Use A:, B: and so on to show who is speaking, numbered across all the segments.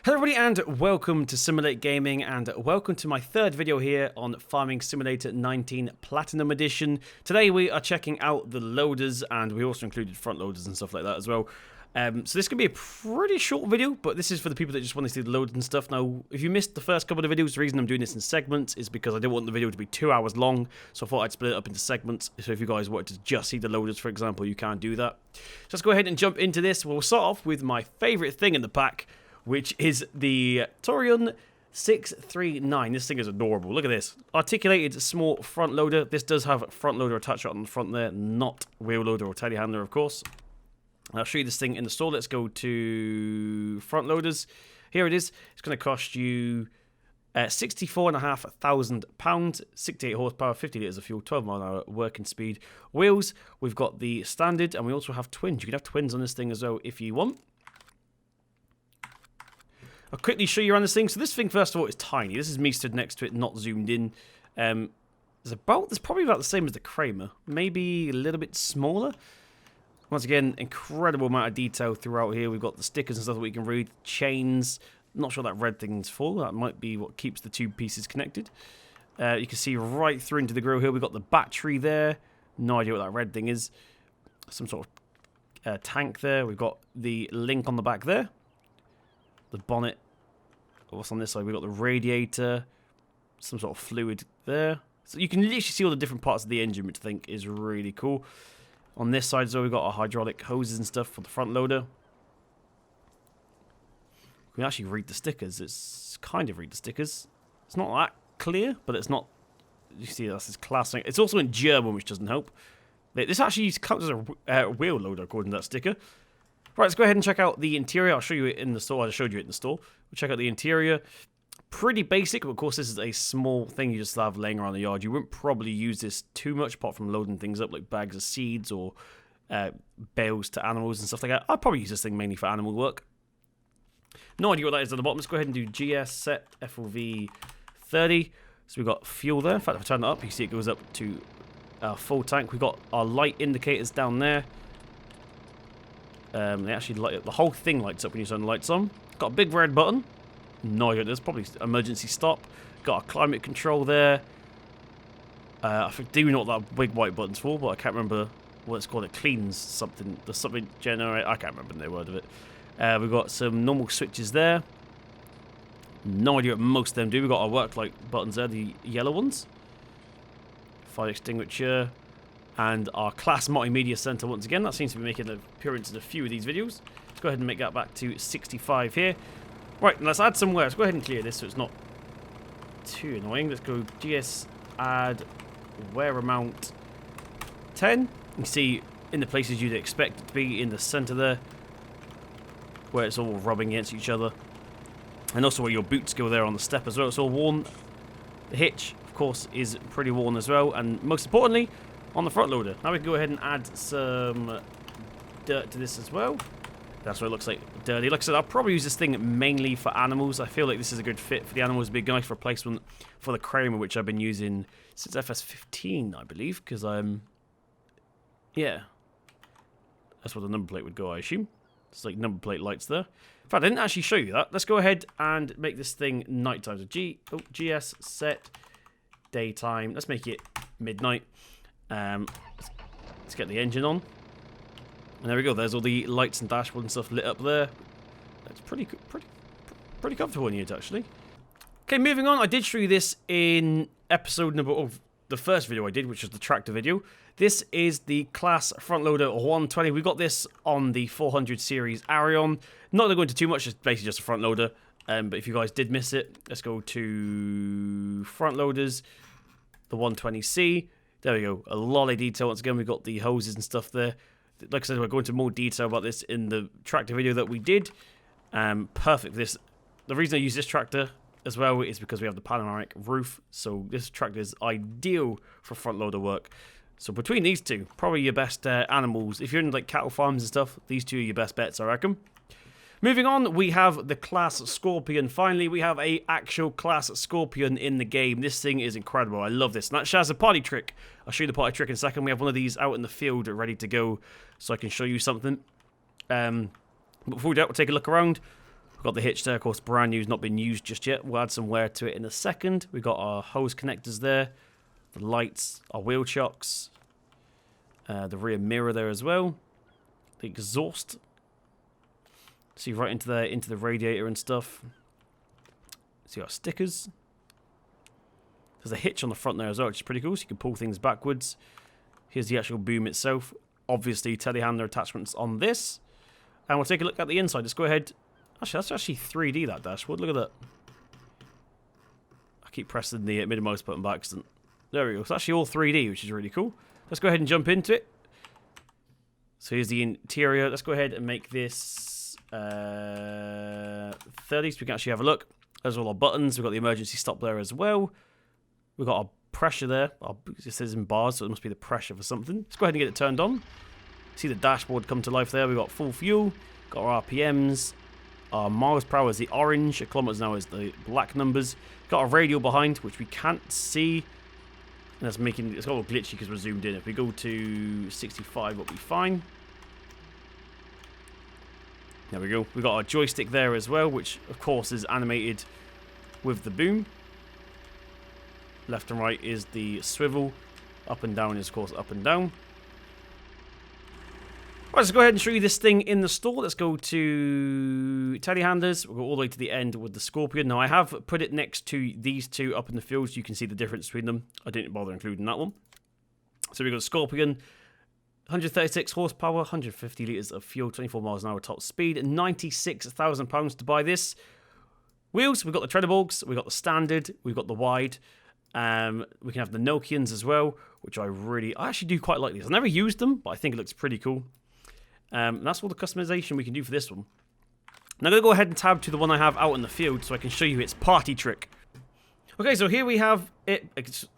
A: Hello everybody and welcome to Simulate Gaming and welcome to my third video here on Farming Simulator 19 Platinum Edition. Today we are checking out the loaders and we also included front loaders and stuff like that as well. So this could be a pretty short video, but this is for the people that just want to see the loaders and stuff. Now, if you missed the first couple of videos, the reason I'm doing this in segments is because I didn't want the video to be 2 hours long, so I thought I'd split it up into segments. So if you guys wanted to just see the loaders, for example, you can do that. So let's go ahead and jump into this. We'll start off with my favourite thing in the pack, which is the Torion 639. This thing is adorable. Look at this. Articulated small front loader. This does have a front loader attached on the front there, not wheel loader or telehandler, of course. I'll show you this thing in the store. Let's go to front loaders. Here it is. It's going to cost you £64,500, 68 horsepower, 50 litres of fuel, 12 mile an hour working speed. Wheels, we've got the standard, and we also have twins. You can have twins on this thing as well if you want. I'll quickly show you around this thing. So this thing, first of all, is tiny. This is me stood next to it, not zoomed in. It's probably about the same as the Kramer. Maybe a little bit smaller. Once again, incredible amount of detail throughout here. We've got the stickers and stuff that we can read. Chains. Not sure that red thing's for. That might be what keeps the two pieces connected. You can see right through into the grill here. We've got the battery there. No idea what that red thing is. Some sort of tank there. We've got the link on the back there. The bonnet. What's on this side? We've got the radiator. Some sort of fluid there. So you can literally see all the different parts of the engine, which I think is really cool. On this side as well, we've got our hydraulic hoses and stuff for the front loader. We can actually read the stickers. It's kind of read the stickers. It's not that clear, but it's not... You see, that's this CLAAS. It's also in German, which doesn't help. This actually counts as a wheel loader, according to that sticker. Right, let's go ahead and check out the interior. I'll show you it in the store. I showed you it in the store. We'll check out the interior. Pretty basic, but of course this is a small thing you just have laying around the yard. You wouldn't probably use this too much apart from loading things up like bags of seeds or bales to animals and stuff like that. I'd probably use this thing mainly for animal work. No idea what that is at the bottom. Let's go ahead and do GS set FOV 30. So we've got fuel there. In fact, if I turn that up, you see it goes up to full tank. We've got our light indicators down there. They actually light up. The whole thing lights up when you turn the lights on. Got a big red button. No idea what it is. Probably emergency stop. Got a climate control there. I do know what that big white button's for, but I can't remember what it's called. It cleans something. There's something generate. I can't remember the word of it. We've got some normal switches there. No idea what most of them do. We've got our work light buttons there, the yellow ones. Fire extinguisher. And our CLAAS multimedia center once again. That seems to be making an appearance in a few of these videos. Let's go ahead and make that back to 65 here. Right, let's add some wear. Let's go ahead and clear this so it's not too annoying. Let's go GS add wear amount 10. You can see in the places you'd expect it to be in the center there, where it's all rubbing against each other. And also where your boots go there on the step as well. It's all worn. The hitch, of course, is pretty worn as well. And most importantly, on the front loader. Now we can go ahead and add some dirt to this as well. That's what it looks like, dirty. Like I said, I'll probably use this thing mainly for animals. I feel like this is a good fit for the animals. It'd be a nice replacement for the Kramer, which I've been using since FS15, I believe, because yeah. That's where the number plate would go, I assume. It's like number plate lights there. In fact, I didn't actually show you that. Let's go ahead and make this thing nighttime. So GS set daytime. Let's make it midnight. Let's get the engine on. And there we go. There's all the lights and dashboard and stuff lit up there. That's pretty comfortable in here, actually. Okay, moving on. I did show you this in episode number of the first video I did, which was the tractor video. This is the CLAAS front loader 120. We got this on the 400 series Arion. Not going to go into too much. It's basically just a front loader. But if you guys did miss it, let's go to front loaders, the 120C. There we go. A lot of detail. Once again, we've got the hoses and stuff there. Like I said, we'll go into more detail about this in the tractor video that we did. Perfect. The reason I use this tractor as well is because we have the panoramic roof. So this tractor is ideal for front loader work. So between these two, probably your best animals. If you're in like cattle farms and stuff, these two are your best bets, I reckon. Moving on, we have the CLAAS Scorpion. Finally, we have a actual CLAAS Scorpion in the game. This thing is incredible. I love this. And that has a party trick. I'll show you the party trick in a second. We have one of these out in the field ready to go so I can show you something. But before we do that, we'll take a look around. We've got the hitch there, of course, brand new, not been used just yet. We'll add some wear to it in a second. We've got our hose connectors there, the lights, our wheel chocks, the rear mirror there as well, the exhaust. See right into there, into the radiator and stuff. See our stickers. There's a hitch on the front there as well, which is pretty cool, so you can pull things backwards. Here's the actual boom itself. Obviously, telehandler attachments on this. And we'll take a look at the inside. Let's go ahead. Actually, that's actually 3D, that dashboard. Look at that. I keep pressing the mid-mouse button by accident. There we go. It's actually all 3D, which is really cool. Let's go ahead and jump into it. So here's the interior. Let's go ahead and make this 30 so we can actually have a look. There's all our buttons. We've got the emergency stop there as well. We've got our pressure there. It says in bars, so it must be the pressure for something. Let's go ahead and get it turned on. See the dashboard come to life there. We've got full fuel. Got our RPMs. Our miles per hour is the orange. Kilometers an hour is the black numbers. Got our radio behind, which we can't see. And that's making it's all glitchy because we're zoomed in. If we go to 65, we'll be fine. There we go. We've got our joystick there as well, which of course is animated with the boom. Left and right is the swivel. Up and down is, of course, up and down. Right, let's go ahead and show you this thing in the store. Let's go to telehandlers. We'll go all the way to the end with the Scorpion. Now, I have put it next to these two up in the field so you can see the difference between them. I didn't bother including that one. So we've got Scorpion. 136 horsepower, 150 litres of fuel, 24 miles an hour top speed, £96,000 to buy this. Wheels, we've got the Treadaborgs, we've got the standard, we've got the wide. We can have the Nokians as well, which I actually do quite like these. I've never used them, but I think it looks pretty cool. And that's all the customization we can do for this one. Now I'm going to go ahead and tab to the one I have out in the field so I can show you its party trick. Okay, so here we have it.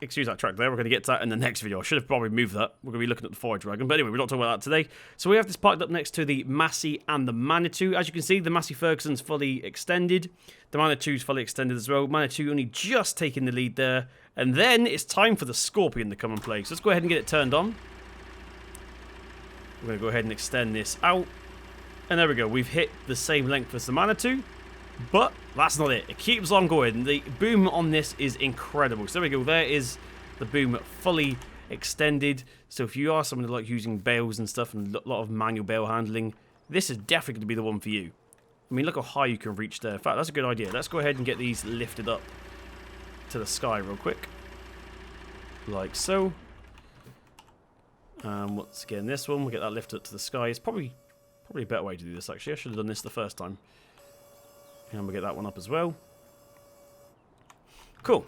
A: Excuse that track there. We're going to get to that in the next video. I should have probably moved that. We're going to be looking at the Fire Dragon. But anyway, we're not talking about that today. So we have this parked up next to the Massey and the Manitou. As you can see, the Massey Ferguson's fully extended. The Manitou's fully extended as well. Manitou only just taking the lead there. And then it's time for the Scorpion to come and play. So let's go ahead and get it turned on. We're going to go ahead and extend this out. And there we go. We've hit the same length as the Manitou. But that's not it. It keeps on going. The boom on this is incredible. So there we go. There is the boom fully extended. So if you are someone who likes using bales and stuff and a lot of manual bale handling, this is definitely going to be the one for you. I mean, look how high you can reach there. In fact, that's a good idea. Let's go ahead and get these lifted up to the sky real quick. Like so. Once again, this one, we'll get that lifted up to the sky. It's probably a better way to do this, actually. I should have done this the first time. And we'll get that one up as well. Cool.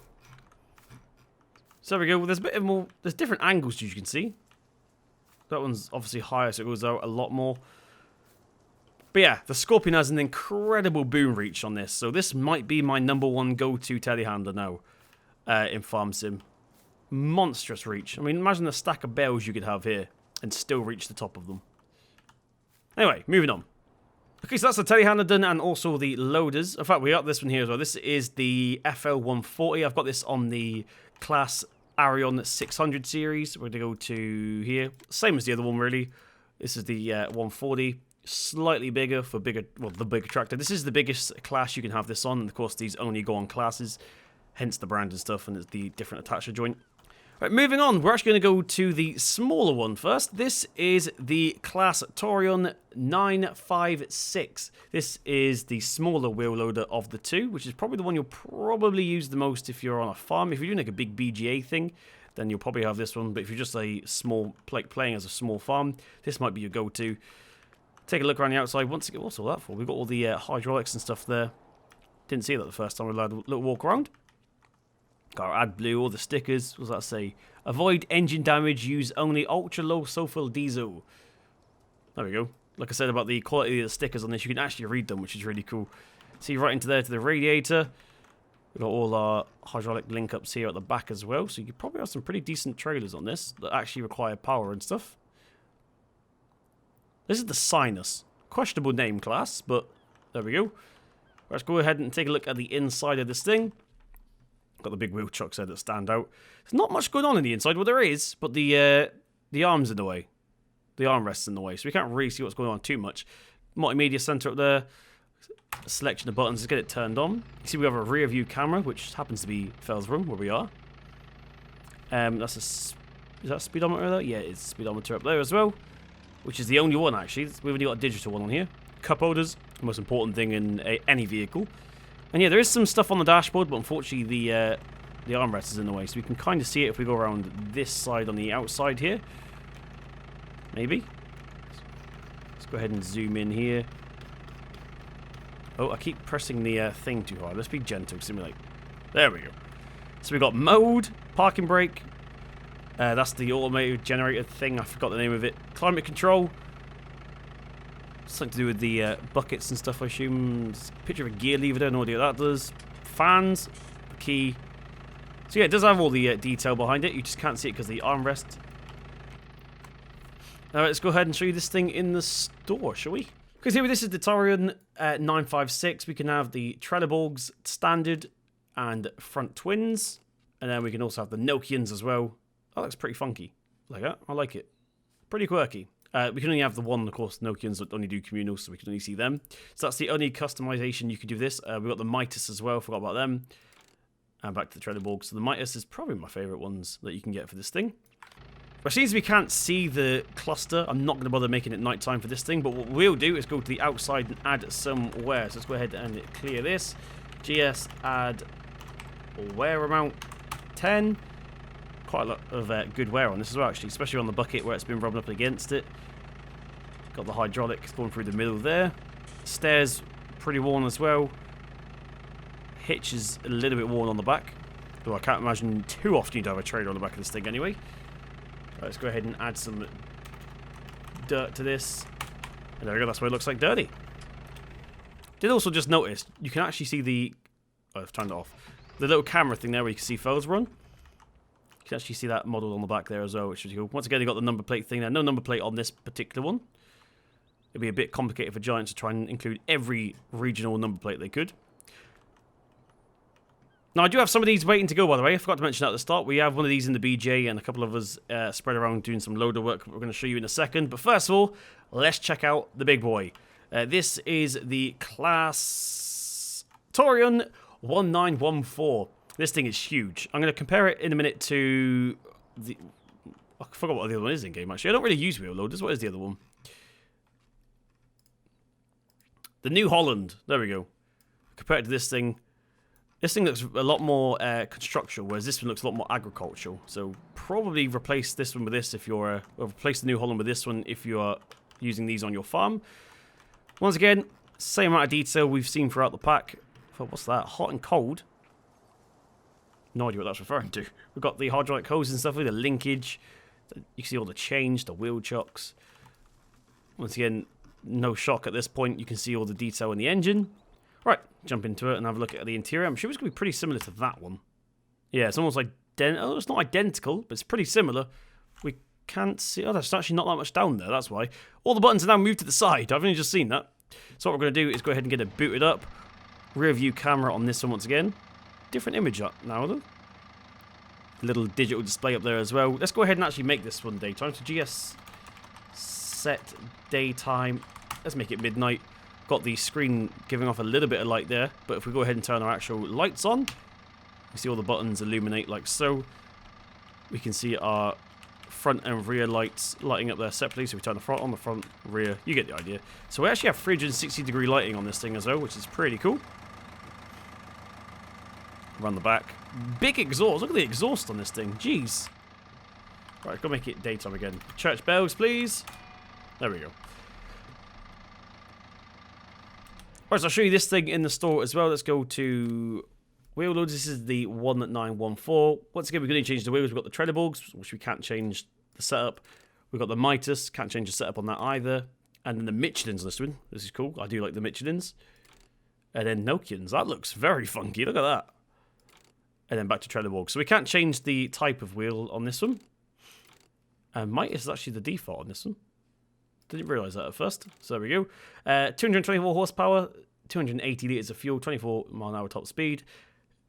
A: So there we go. There's a bit more. There's different angles, as you can see. That one's obviously higher, so it goes out a lot more. But yeah, the Scorpion has an incredible boom reach on this. So this might be my #1 go-to telehandler now in Farm Sim. Monstrous reach. I mean, imagine the stack of bales you could have here and still reach the top of them. Anyway, moving on. Okay, so that's the telehandler done and also the loaders. In fact, we got this one here as well. This is the FL140. I've got this on the CLAAS Arion 600 series. We're going to go to here. Same as the other one, really. This is the 140. Slightly bigger for the bigger tractor. This is the biggest class you can have this on. And of course, these only go on classes. Hence the brand and stuff, and it's the different attacher joint. Right, moving on, we're actually going to go to the smaller one first. This is the CLAAS Torion 956. This is the smaller wheel loader of the two, which is probably the one you'll probably use the most if you're on a farm. If you're doing like a big BGA thing, then you'll probably have this one. But if you're just a small, playing as a small farm, this might be your go-to. Take a look around the outside. Once again, what's all that for? We've got all the hydraulics and stuff there. Didn't see that the first time we had a little walk around. Got our AdBlue, all the stickers. What does that say? Avoid engine damage, use only ultra-low sulfur diesel. There we go. Like I said about the quality of the stickers on this, you can actually read them, which is really cool. See right into there to the radiator. We've got all our hydraulic link-ups here at the back as well. So you could probably have some pretty decent trailers on this that actually require power and stuff. This is the Sinus. Questionable name class, but there we go. Let's go ahead and take a look at the inside of this thing. Got the big wheel chocks there that stand out. There's not much going on in the inside. Well, there is, but the arm's in the way. The armrest's in the way, so we can't really see what's going on too much. Multimedia center up there. selection of buttons. Let's get it turned on. You see we have a rear view camera, which happens to be Fel's room, where we are. That's is that a speedometer there? Yeah, it's a speedometer up there as well, which is the only one actually. We've only got a digital one on here. Cup holders, the most important thing in any vehicle. And yeah, there is some stuff on the dashboard, but unfortunately the armrest is in the way, so we can kind of see it if we go around this side on the outside here. Maybe. Let's go ahead and zoom in here. Oh, I keep pressing the thing too hard. Let's be gentle, simulate. There we go. So we've got mode, parking brake. That's the automated generator thing. I forgot the name of it. Climate control. Something to do with the buckets and stuff, I assume. Picture of a gear lever there. No idea what that does. Fans. Key. So yeah, it does have all the detail behind it. You just can't see it because of the armrest. Now let's go ahead and show you this thing in the store, shall we? Because here, this is the Torion 956. We can have the Trelleborgs standard and front twins. And then we can also have the Nokians as well. That looks pretty funky. Like that. I like it. Pretty quirky. We can only have the one, of course, Nokians that only do communal, so we can only see them. So that's the only customization you can do this. We've got the Midas as well. Forgot about them. And back to the Trelleborg. So the Midas is probably my favourite ones that you can get for this thing. But since we can't see the cluster, I'm not going to bother making it nighttime for this thing. But what we'll do is go to the outside and add some wear. So let's go ahead and clear this. GS add wear amount 10. Quite a lot of good wear on this as well, actually, especially on the bucket where it's been rubbed up against it. Got the hydraulics going through the middle there. Stairs pretty worn as well. Hitch is a little bit worn on the back, though I can't imagine too often you'd have a trailer on the back of this thing anyway. Right, let's go ahead and add some dirt to this. And there we go, that's what it looks like dirty. Did also just notice, you can actually see the... Oh, I've turned it off. The little camera thing there where you can see Fel's run. You can actually see that model on the back there as well, which is cool. Once again, you got the number plate thing there. No number plate on this particular one. It'd be a bit complicated for Giants to try and include every regional number plate they could. Now, I do have some of these waiting to go, by the way. I forgot to mention that at the start. We have one of these in the BJ and a couple of us spread around doing some loader work we're going to show you in a second. But first of all, let's check out the big boy. This is the CLAAS Torion 1914. This thing is huge. I'm going to compare it in a minute to the... I forgot what the other one is in game, actually. I don't really use wheel loaders. What is the other one? The New Holland. There we go. Compared to this thing looks a lot more constructional, whereas this one looks a lot more agricultural. So probably replace this one with this if you're... or replace the New Holland with this one if you are using these on your farm. Once again, same amount of detail we've seen throughout the pack. What's that? Hot and cold? No idea what that's referring to. We've got the hydraulic hose and stuff with the linkage. You can see all the change, the wheel chocks. Once again, no shock at this point. You can see all the detail in the engine. Right, jump into it and have a look at the interior. I'm sure it's going to be pretty similar to that one. Yeah, it's almost like... Oh, it's not identical, but it's pretty similar. We can't see... Oh, there's actually not that much down there, that's why. All the buttons are now moved to the side. I've only just seen that. So what we're going to do is go ahead and get it booted up. Rear view camera on this one once again. Different image up now, though. Little digital display up there as well. Let's go ahead and actually make this one daytime. So GS set daytime. Let's make it midnight. Got the screen giving off a little bit of light there, but if we go ahead and turn our actual lights on, you see all the buttons illuminate like so. We can see our front and rear lights lighting up there separately, so we turn the front on, the front, rear, you get the idea. So we actually have 360-degree lighting on this thing as well, which is pretty cool. Run the back. Big exhaust, look at the exhaust on this thing, jeez. Right, go make it daytime again. Church bells, please. There we go. Right, so I'll show you this thing in the store as well. Let's go to wheel loads. This is the 1914. Once again, we're going to change the wheels. We've got the Trelleborgs, which we can't change the setup. We've got the Midas, can't change the setup on that either. And then the Michelins on this one. This is cool. I do like the Michelins. And then Nokians. That looks very funky. Look at that. And then back to Trelleborg. So we can't change the type of wheel on this one. And Midas is actually the default on this one. Didn't realise that at first. So there we go. 224 horsepower, 280 litres of fuel, 24 mile an hour top speed.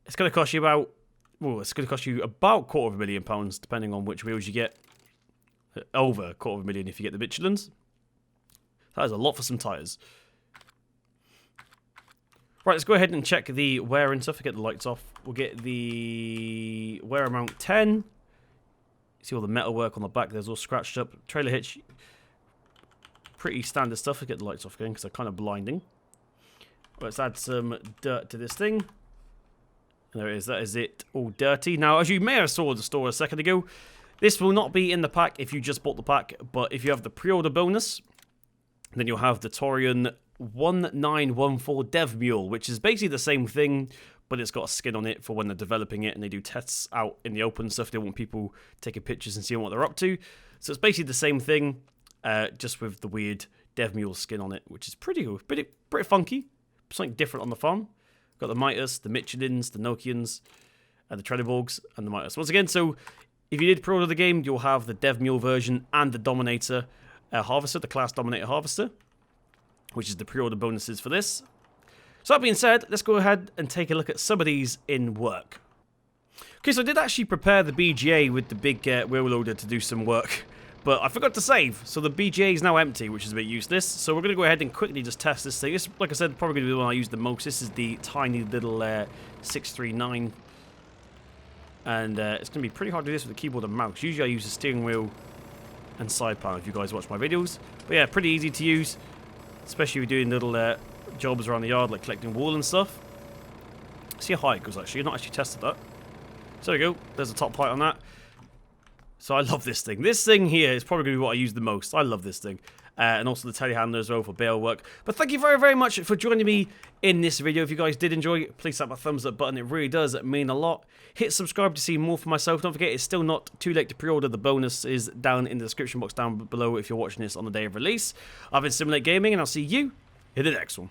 A: It's going to cost you about... Well, it's going to cost you about £250,000 depending on which wheels you get. Over £250,000 if you get the Michelins. That is a lot for some tyres. Right, let's go ahead and check the wear and stuff. Get the lights off. We'll get the wear amount 10. See all the metal work on the back. There's all scratched up. Trailer hitch. Pretty standard stuff. Let's get the lights off again because they're kind of blinding. Let's add some dirt to this thing. There it is. That is it. All dirty. Now, as you may have saw at the store a second ago, this will not be in the pack if you just bought the pack. But if you have the pre-order bonus, then you'll have the Torian 1914 Dev Mule, which is basically the same thing, but it's got a skin on it for when they're developing it and they do tests out in the open and stuff. They want people taking pictures and seeing what they're up to. So it's basically the same thing, just with the weird Dev Mule skin on it, which is pretty cool. Pretty funky. Something different on the farm. Got the Mitas, the Michelins, the Nokians, and the Trelleborgs, and the Mitas. Once again, so if you did pre-order the game, you'll have the Dev Mule version and the Dominator Harvester, the CLAAS Dominator Harvester, which is the pre-order bonuses for this. So that being said, let's go ahead and take a look at some of these in work. Okay, so I did actually prepare the BGA with the big wheel loader to do some work, but I forgot to save, so the BGA is now empty, which is a bit useless. So we're going to go ahead and quickly just test this thing. This, like I said, probably going to be the one I use the most. This is the tiny little 639, and it's going to be pretty hard to do this with the keyboard and mouse. Usually I use the steering wheel and side panel if you guys watch my videos. But yeah, pretty easy to use, especially if you're doing little jobs around the yard, like collecting wool and stuff. See how high it goes, actually. I've not actually tested that. So there we go. There's a top height on that. So I love this thing. This thing here is probably going to be what I use the most. I love this thing. And also the telehandler as well for bale work. But thank you very, very much for joining me in this video. If you guys did enjoy, please tap that thumbs up button. It really does mean a lot. Hit subscribe to see more for myself. Don't forget, it's still not too late to pre-order. The bonus is down in the description box down below if you're watching this on the day of release. I've been Simulate Gaming, and I'll see you in the next one.